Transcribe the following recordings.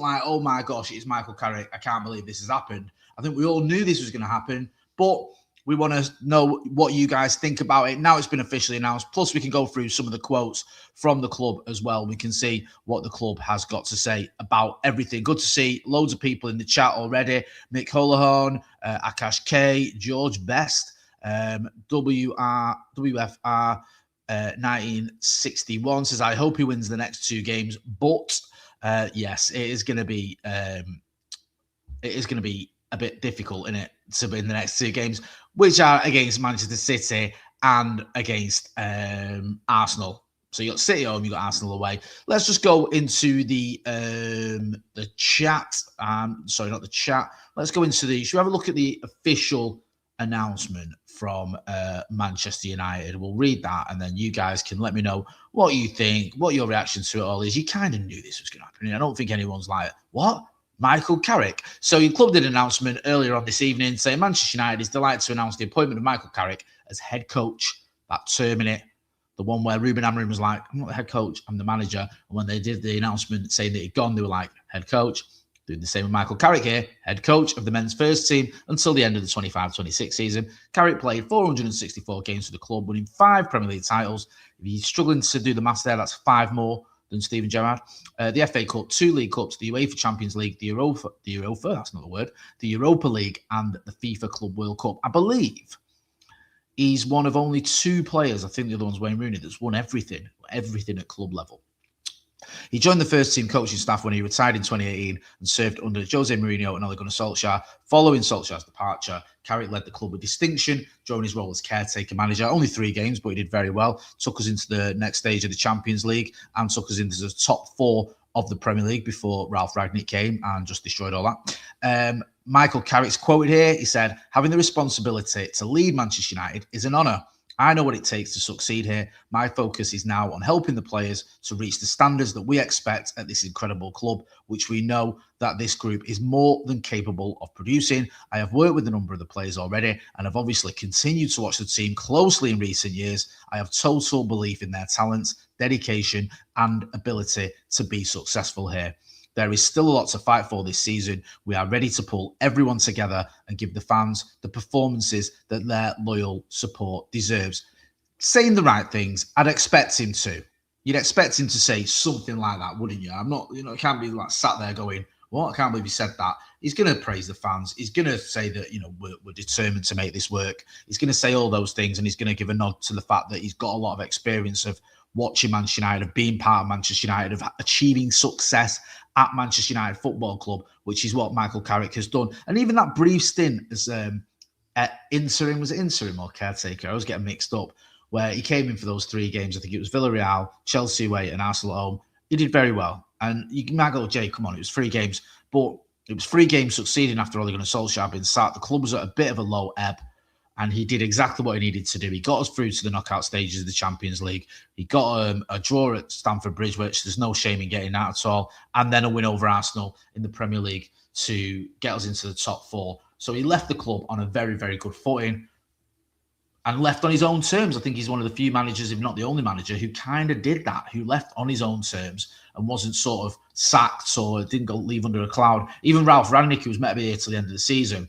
like, oh my gosh, it's Michael Carrick. I can't believe this has happened. I think we all knew this was going to happen, but we want to know what you guys think about it. Now it's been officially announced. Plus, we can go through some of the quotes from the club as well. We can see what the club has got to say about everything. Good to see loads of people in the chat already. Mick Holohan, Akash K, George Best, WFR 1961 says, I hope he wins the next 2 games. But yes, it is going to be a bit difficult, isn't it, to win the next 2 games, which are against Manchester City and against Arsenal. So you got City home, you got Arsenal away. Let's just go into the chat. Sorry, not the chat. Let's go into should we have a look at the official announcement from Manchester United? We'll read that, and then you guys can let me know what you think, what your reaction to it all is. You kind of knew this was going to happen. I don't think anyone's like, what? Michael Carrick. So your club did an announcement earlier on this evening saying Manchester United is delighted to announce the appointment of Michael Carrick as head coach. That term in it, the one where Ruben Amorim was like, I'm not the head coach, I'm the manager. And when they did the announcement saying that he'd gone, they were like, head coach. Doing the same with Michael Carrick here, head coach of the men's first team until the end of the 25-26 season. Carrick played 464 games for the club, winning 5 Premier League titles. If he's struggling to do the maths there, that's 5 more than Steven Gerrard. The FA Cup, 2 League Cups, the UEFA Champions League, the Europa, that's not a word, the Europa League, and the FIFA Club World Cup. I believe he's one of only 2 players, I think the other one's Wayne Rooney, that's won everything at club level. He joined the first team coaching staff when he retired in 2018 and served under Jose Mourinho and Ole Gunnar Solskjaer. Following Solskjaer's departure, Carrick led the club with distinction during his role as caretaker manager. Only 3 games, but he did very well. Took us into the next stage of the Champions League and took us into the top 4 of the Premier League before Ralph Rangnick came and just destroyed all that. Michael Carrick's quoted here. He said, having the responsibility to lead Manchester United is an honour. I know what it takes to succeed here. My focus is now on helping the players to reach the standards that we expect at this incredible club, which we know that this group is more than capable of producing. I have worked with a number of the players already and have obviously continued to watch the team closely in recent years. I have total belief in their talents, dedication, and ability to be successful here. There is still a lot to fight for this season. We are ready to pull everyone together and give the fans the performances that their loyal support deserves. Saying the right things, I'd expect him to. You'd expect him to say something like that, wouldn't you? I'm not, I can't be like sat there going, what? I can't believe he said that. He's going to praise the fans. He's going to say that, we're determined to make this work. He's going to say all those things, and he's going to give a nod to the fact that he's got a lot of experience of watching Manchester United, of being part of Manchester United, of achieving success at Manchester United Football Club, which is what Michael Carrick has done. And even that brief stint as interim, was it interim or caretaker? I was getting mixed up, where he came in for those 3 games. I think it was Villarreal, Chelsea away, and Arsenal at home. He did very well. And you might go, Jay, come on, it was 3 games. But it was 3 games succeeding after Ole Gunnar Solskjaer had been sacked. The club was at a bit of a low ebb, and he did exactly what he needed to do. He got us through to the knockout stages of the Champions League. He got a draw at Stamford Bridge, which there's no shame in getting that at all, and then a win over Arsenal in the Premier League to get us into the top 4. So he left the club on a very, very good footing and left on his own terms. I think he's one of the few managers, if not the only manager, who kind of did that, who left on his own terms and wasn't sort of sacked or didn't go leave under a cloud. Even Ralph Rangnick, who was meant to be here till the end of the season,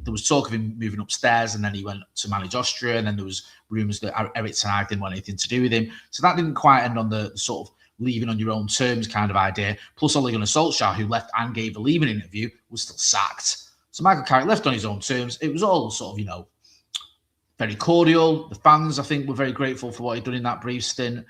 there was talk of him moving upstairs, and then he went to manage Austria, and then there was rumours that Eric Ten Hag didn't want anything to do with him. So that didn't quite end on the sort of leaving on your own terms kind of idea. Plus, Ole Gunnar Solskjaer, who left and gave a leaving interview, was still sacked. So Michael Carrick left on his own terms. It was all sort of, very cordial. The fans, I think, were very grateful for what he'd done in that brief stint.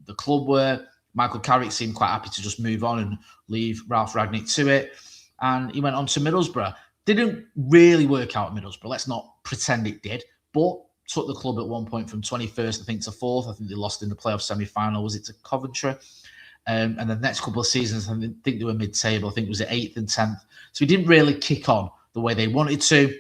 The club were. Michael Carrick seemed quite happy to just move on and leave Ralph Rangnick to it. And he went on to Middlesbrough. Didn't really work out at Middlesbrough. Let's not pretend it did. But took the club at one point from 21st, I think, to 4th. I think they lost in the playoff semi-final. Was it to Coventry? And the next couple of seasons, I think they were mid-table. I think it was at 8th and 10th. So he didn't really kick on the way they wanted to.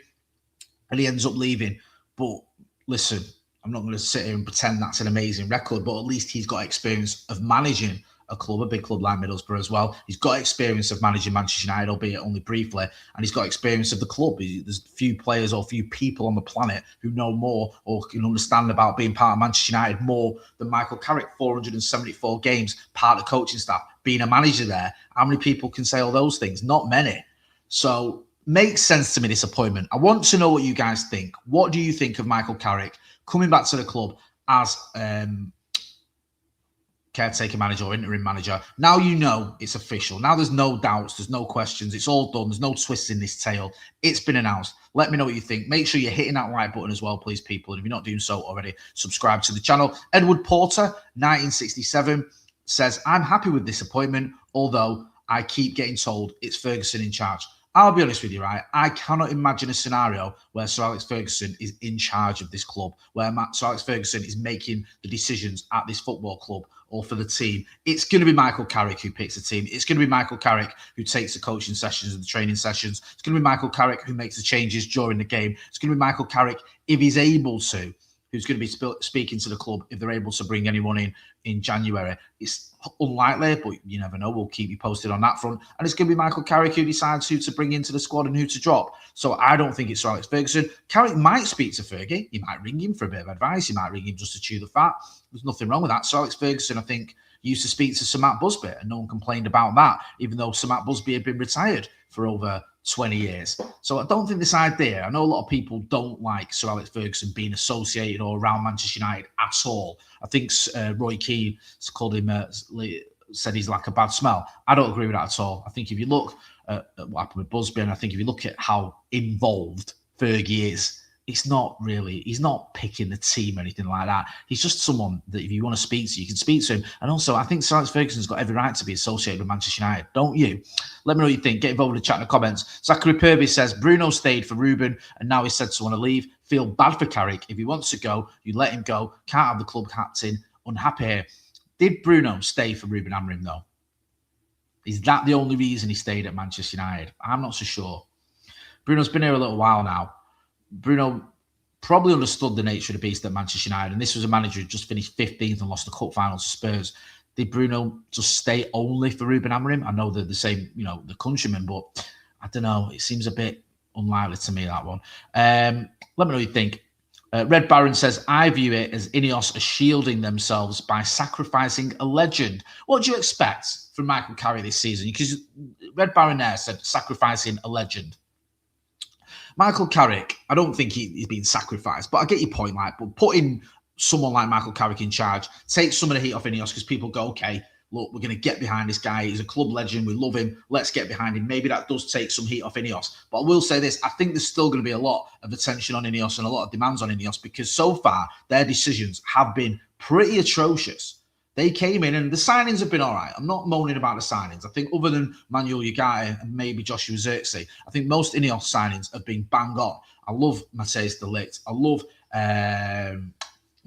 And he ends up leaving. But listen, I'm not going to sit here and pretend that's an amazing record, but at least he's got experience of managing a club, a big club like Middlesbrough as well. He's got experience of managing Manchester United, albeit only briefly, and he's got experience of the club. There's few players or few people on the planet who know more or can understand about being part of Manchester United more than Michael Carrick. 474 games, part of the coaching staff, being a manager there. How many people can say all those things? Not many. So makes sense to me, this appointment. I want to know what you guys think. What do you think of Michael Carrick coming back to the club as caretaker manager or interim manager? Now you know it's official. Now there's no doubts. There's no questions. It's all done. There's no twists in this tail. It's been announced. Let me know what you think. Make sure you're hitting that like button as well, please, people. And if you're not doing so already, subscribe to the channel. Edward Porter, 1967, says, I'm happy with this appointment, although I keep getting told it's Ferguson in charge. I'll be honest with you, right? I cannot imagine a scenario where Sir Alex Ferguson is in charge of this club, where Sir Alex Ferguson is making the decisions at this football club or for the team. It's going to be Michael Carrick who picks the team. It's going to be Michael Carrick who takes the coaching sessions and the training sessions. It's going to be Michael Carrick who makes the changes during the game. It's going to be Michael Carrick, if he's able to, who's going to be speaking to the club if they're able to bring anyone in January. It's unlikely, but you never know. We'll keep you posted on that front. And it's going to be Michael Carrick who decides who to bring into the squad and who to drop. So I don't think it's Sir Alex Ferguson. Carrick might speak to Fergie. He might ring him for a bit of advice. He might ring him just to chew the fat. There's nothing wrong with that. Sir Alex Ferguson, I think, used to speak to Sir Matt Busby, and no one complained about that, even though Sir Matt Busby had been retired for over 20 years. So I don't think this idea, I know a lot of people don't like Sir Alex Ferguson being associated or around Manchester United at all. I think Roy Keane called him, said he's like a bad smell. I don't agree with that at all. I think if you look at what happened with Busby, and I think if you look at how involved Fergie is, he's not picking the team or anything like that. He's just someone that if you want to speak to, you can speak to him. And also, I think Sir Alex Ferguson's got every right to be associated with Manchester United, don't you? Let me know what you think. Get involved in the chat in the comments. Zachary Purby says, Bruno stayed for Ruben, and now he said to want to leave. Feel bad for Carrick. If he wants to go, you let him go. Can't have the club captain. Unhappy here. Did Bruno stay for Ruben Amorim, though? Is that the only reason he stayed at Manchester United? I'm not so sure. Bruno's been here a little while now. Bruno probably understood the nature of the beast at Manchester United, and this was a manager who just finished 15th and lost the cup final to Spurs. Did Bruno just stay only for Ruben Amorim? I know they're the same, the countrymen, but I don't know. It seems a bit unlikely to me, that one. Let me know what you think. Red Baron says, I view it as INEOS are shielding themselves by sacrificing a legend. What do you expect from Michael Carrick this season? Because Red Baron there said sacrificing a legend. Michael Carrick, I don't think he's been sacrificed, but I get your point. But putting someone like Michael Carrick in charge takes some of the heat off INEOS, because people go, okay, look, we're going to get behind this guy. He's a club legend. We love him. Let's get behind him. Maybe that does take some heat off INEOS. But I will say this. I think there's still going to be a lot of attention on INEOS and a lot of demands on INEOS, because so far their decisions have been pretty atrocious. They came in and the signings have been all right. I'm not moaning about the signings. I think other than Manuel Ugarte and maybe Joshua Zirkzee, I think most INEOS signings have been bang on. I love Matthijs de Ligt. I love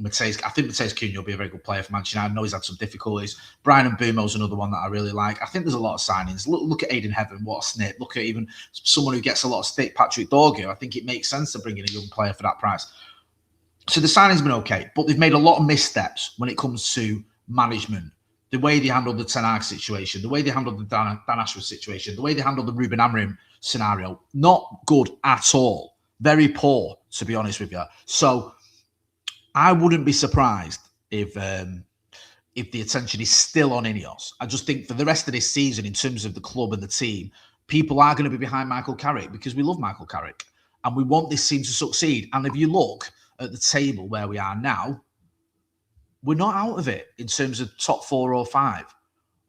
Matthijs. I think Matthijs Cunha will be a very good player for Manchester United. I know he's had some difficulties. Brian Mbeumo's another one that I really like. I think there's a lot of signings. Look at Aiden Heaven. What a snip. Look at even someone who gets a lot of stick, Patrick Dorgu. I think it makes sense to bring in a young player for that price. So the signing's been okay, but they've made a lot of missteps when it comes to management, the way they handled the Ten Hag situation, the way they handled the Dan Ashworth situation, the way they handled the Ruben Amorim scenario, not good at all. Very poor, to be honest with you. So I wouldn't be surprised if the attention is still on INEOS. I just think for the rest of this season, in terms of the club and the team, people are going to be behind Michael Carrick, because we love Michael Carrick and we want this team to succeed. And if you look at the table where we are now, we're not out of it in terms of top 4 or 5.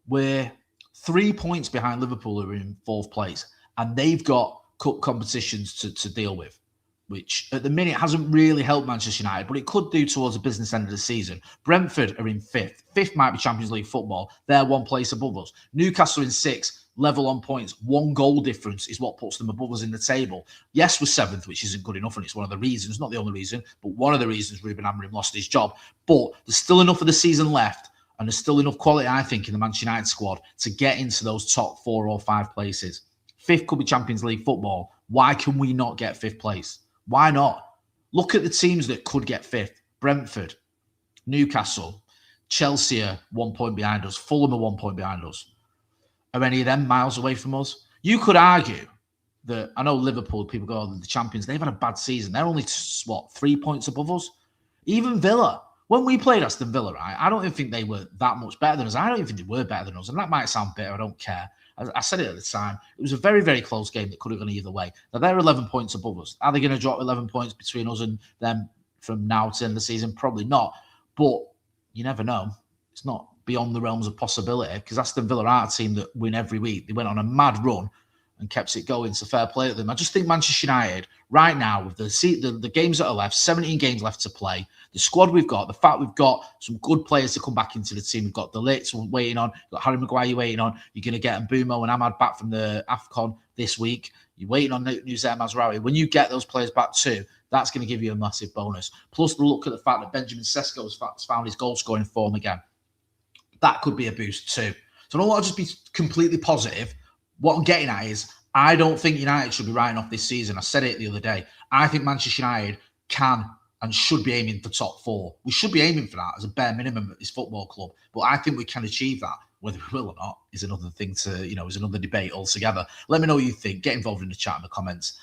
We're 3 points behind Liverpool, who are in 4th place, and they've got cup competitions to deal with, which at the minute hasn't really helped Manchester United, but it could do towards the business end of the season. Brentford are in 5th. 5th might be Champions League football. They're 1 place above us. Newcastle in 6th. Level on points. 1 goal difference is what puts them above us in the table. Yes, we're 7th, which isn't good enough, and it's one of the reasons, not the only reason, but one of the reasons Ruben Amorim lost his job. But there's still enough of the season left, and there's still enough quality, I think, in the Manchester United squad to get into those top 4 or 5 places. 5th could be Champions League football. Why can we not get 5th place? Why not? Look at the teams that could get 5th. Brentford, Newcastle, Chelsea are 1 point behind us. Fulham are 1 point behind us. Are any of them miles away from us? You could argue that, I know Liverpool, people go, oh, the champions, they've had a bad season. They're only, 3 points above us? Even Villa, when we played Aston Villa, right, I don't even think they were that much better than us. I don't even think they were better than us. And that might sound bitter, I don't care. I said it at the time. It was a very, very close game that could have gone either way. Now, they're 11 points above us. Are they going to drop 11 points between us and them from now to the end of the season? Probably not. But you never know. It's not beyond the realms of possibility, because Aston Villa are a team that win every week. They went on a mad run and kept it going. So fair play to them. I just think Manchester United right now, with the games that are left, 17 games left to play, the squad we've got, the fact we've got some good players to come back into the team. We've got the Ligt waiting on, you've got Harry Maguire waiting on. You're going to get Mbumo and Ahmad back from the AFCON this week. You're waiting on Nusayr Mazraoui. When you get those players back too, that's going to give you a massive bonus. Plus the look at the fact that Benjamin Sesko has found his goal scoring form again. That could be a boost too. So I don't want to just be completely positive. What I'm getting at is, I don't think United should be writing off this season. I said it the other day. I think Manchester United can and should be aiming for top 4. We should be aiming for that as a bare minimum at this football club. But I think we can achieve that. Whether we will or not is another thing to, is another debate altogether. Let me know what you think. Get involved in the chat in the comments.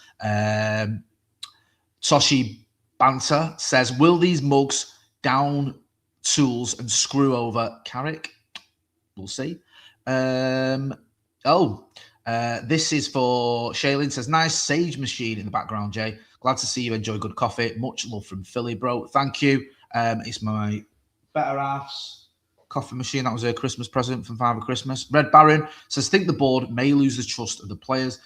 Toshi Banter says, will these mugs down tools and screw over Carrick? We'll see. This is for Shaylin. Says, nice Sage machine in the background, Jay. Glad to see you enjoy good coffee. Much love from Philly, bro. Thank you. It's my better half's coffee machine. That was a Christmas present from Father Christmas. Red Baron says, think the board may lose the trust of the players.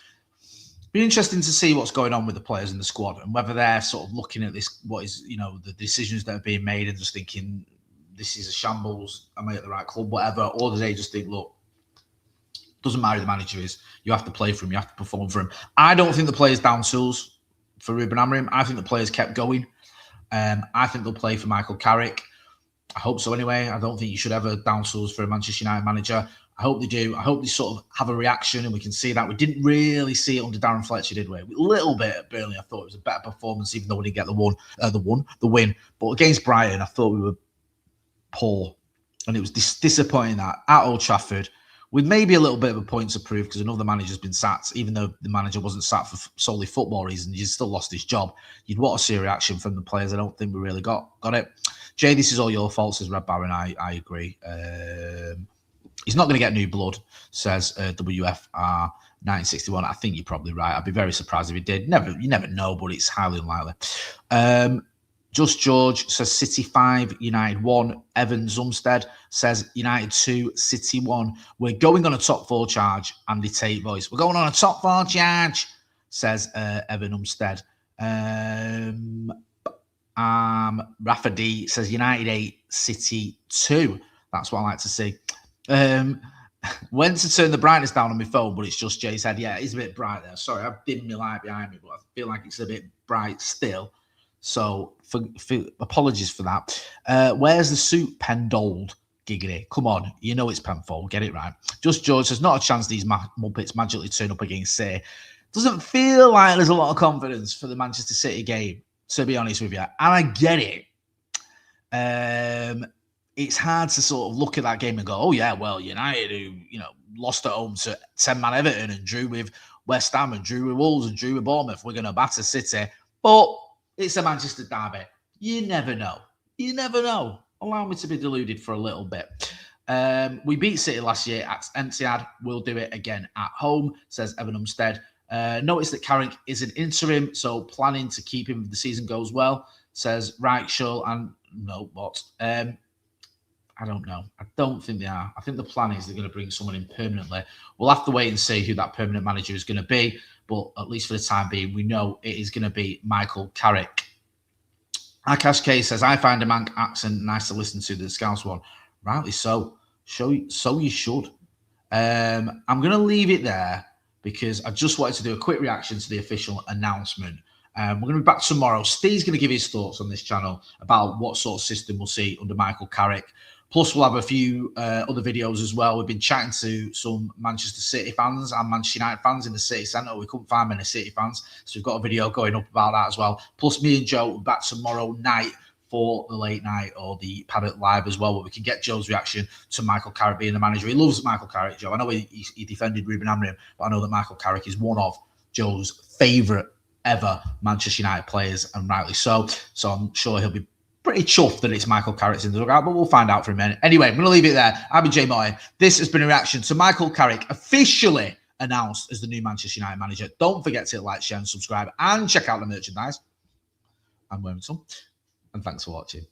Be interesting to see what's going on with the players in the squad and whether they're sort of looking at this, the decisions that are being made and just thinking, this is a shambles, am I at the right club, whatever, or do they just think, look, doesn't matter who the manager is, you have to play for him, you have to perform for him. I don't think the players down tools for Ruben Amorim. I think the players kept going. I think they'll play for Michael Carrick. I hope so anyway. I don't think you should ever down tools for a Manchester United manager. I hope they do. I hope they sort of have a reaction and we can see that. We didn't really see it under Darren Fletcher, did we? A little bit at Burnley. I thought it was a better performance, even though we didn't get the win. But against Brighton, I thought we were poor. And it was disappointing that at Old Trafford, with maybe a little bit of a point to prove, because another manager's been sacked, even though the manager wasn't sacked for solely football reasons, he's still lost his job. You'd want to see a reaction from the players. I don't think we really got it. Jay, this is all your fault, says Red Baron. I agree. He's not going to get new blood, says WFR 1961. I think you're probably right. I'd be very surprised if he did. You never know, but it's highly unlikely. Just George says City 5, United 1. Evan Zumstead says United 2, City 1. We're going on a top 4 charge. Andy Tate voice. We're going on a top 4 charge, says Evan Umstead. Rafa D says United 8, City 2. That's what I like to see. When to turn the brightness down on my phone, but it's just Jay said, yeah, it's a bit bright there. Sorry, I've dimmed my light behind me, but I feel like it's a bit bright still. So apologies for that. Where's the suit? Pendold, giggity. Come on, you know it's Penfold. Get it right. Just George says, not a chance these Muppets magically turn up against City. Doesn't feel like there's a lot of confidence for the Manchester City game, to be honest with you. And I get it. It's hard to sort of look at that game and go, oh, yeah, well, United, who, lost at home to 10-man Everton and drew with West Ham and drew with Wolves and drew with Bournemouth, we're going to batter City. But it's a Manchester derby. You never know. You never know. Allow me to be deluded for a little bit. We beat City last year at Etihad. We'll do it again at home, says Evan Umstead. Notice that Carrick is an interim, so planning to keep him if the season goes well, says Reichel. And no, what? I don't know. I don't think they are. I think the plan is they're going to bring someone in permanently. We'll have to wait and see who that permanent manager is going to be. But at least for the time being, we know it is going to be Michael Carrick. Akash K says, I find a Manc accent nice to listen to, the Scouse one. Rightly so. So you should. I'm going to leave it there because I just wanted to do a quick reaction to the official announcement. We're going to be back tomorrow. Steve's going to give his thoughts on this channel about what sort of system we'll see under Michael Carrick. Plus, we'll have a few other videos as well. We've been chatting to some Manchester City fans and Manchester United fans in the City Centre. We couldn't find many City fans, so we've got a video going up about that as well. Plus, me and Joe will be back tomorrow night for the late night or the Paddock Live as well, where we can get Joe's reaction to Michael Carrick being the manager. He loves Michael Carrick, Joe. I know he defended Ruben Amorim, but I know that Michael Carrick is one of Joe's favourite ever Manchester United players, and rightly so. So I'm sure he'll be pretty chuffed that it's Michael Carrick's in the dugout, but we'll find out for a minute. Anyway, I'm going to leave it there. I've been Jay Motty. This has been a reaction to Michael Carrick officially announced as the new Manchester United manager. Don't forget to like, share, and subscribe, and check out the merchandise. I'm wearing some. And thanks for watching.